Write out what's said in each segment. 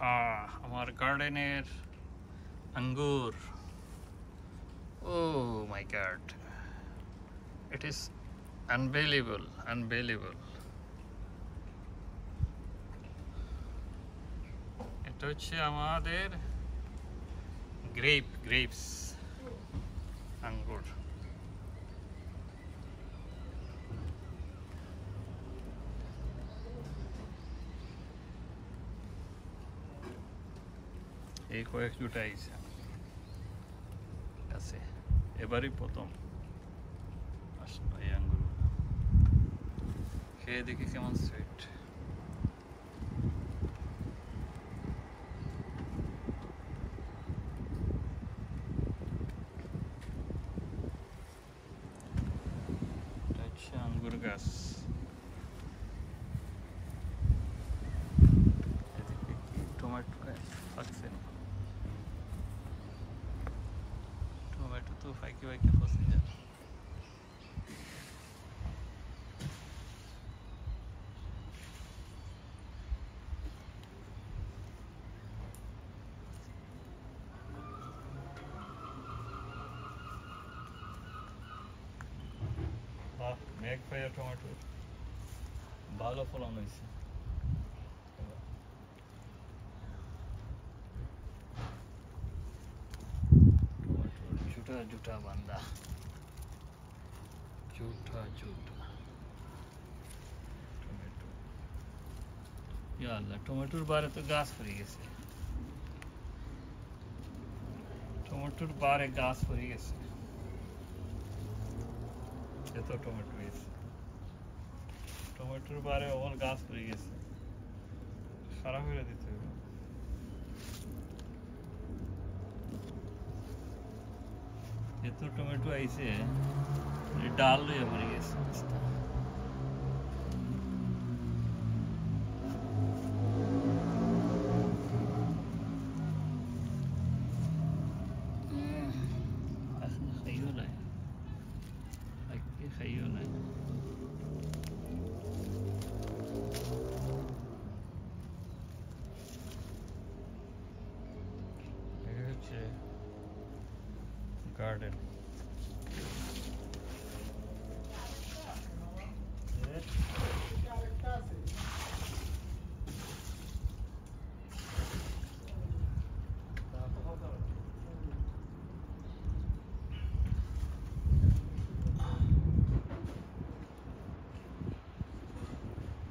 আমার গার্ডেনের আঙ্গুর। Oh my god, it is unbelievable. এটা হচ্ছে আমাদের গ্রেপস আঙ্গুর। এই কয়েক জুটা আইছে আছে, এবারই প্রথম আসলো এই আঙ্গুর। খেয়ে দেখি কেমন সুইট। এটা হচ্ছে আঙ্গুর গাছ। এদিকে কি টমেটো গাছ থাকছে না? টমেটো তো ফাইকে ফসে যায়। মেঘ ভাইয়া টমেটো ভালো ফলন হয়েছে। টমেটোর জুটা বান্দা, জুটা টমেটো। ইয়া আল্লাহ, টমেটোর বারে তো গাছ পড়ে গেছে। এত টমেটো হয়েছে, টমেটোর বারে অল গাছ পড়ে গেছে, খারাপ হয়ে দিতে হবে। এত টমেটো আইছে, ডাল লইয়া মরে গেছে। খাইও নাই। হচ্ছে গার্ডেন।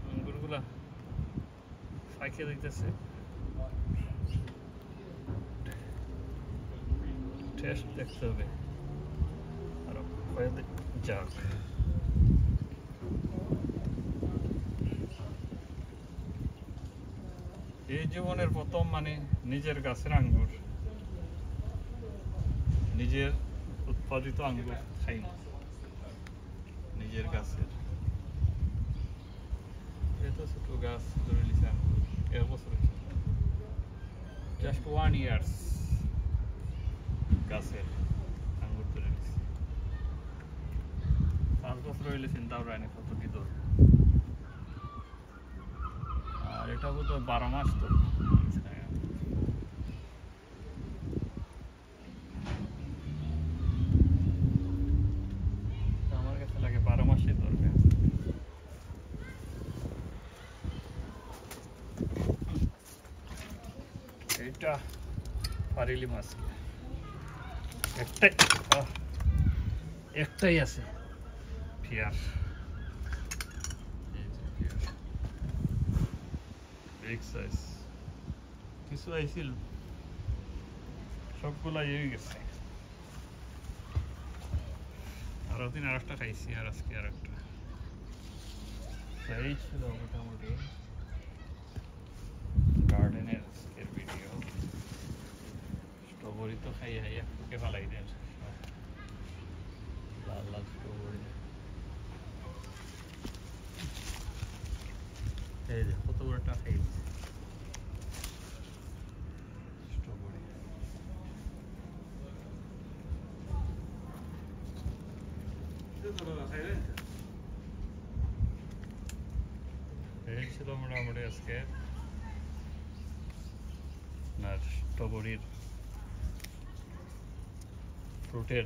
আঙ্গুরগুলা ফাঁকে দিতেছে, টেস্ট দেখতে হবে আরো কয়েকদিন যাক। এই জীবনের প্রথম মানে নিজের গাছের আঙ্গুর, নিজের উৎপাদিত আঙ্গুর খাই না, নিজের গাছের। এত ছোট গাছ ধরে নিছে আঙ্গুর, এর বছর জাস্ট 1 year গাছের আঙ্গুর ধরে নিছে। 5 বছর হইলে চিন্তাও রায়নি কত কি ধর। আর এটা বোধ 12 মাস তো। আমার কাছে লাগে 12 মাসই ধরবে। এইটা পারিলি মাছ একটাই আছে পিয়ার, বিগ সাইজ। কিছু আইছিল, সবগুলা হয়ে গেছে। আরো দিন আরেকটা খাইছি, আর আজকে আরেকটা। এই ছিল মোটামুটি গার্ডেনের আজকের ভিডিও। স্ট্রবেরি তো খাই ফুকে ফালাই দেন, লাল লাল স্ট্রবেরি। এই যে কত বড়টা খাইছি স্ট্রবেরি। এই ছিল মোটামুটি আজকে আপনার স্ট্রবেরির ফ্রুটের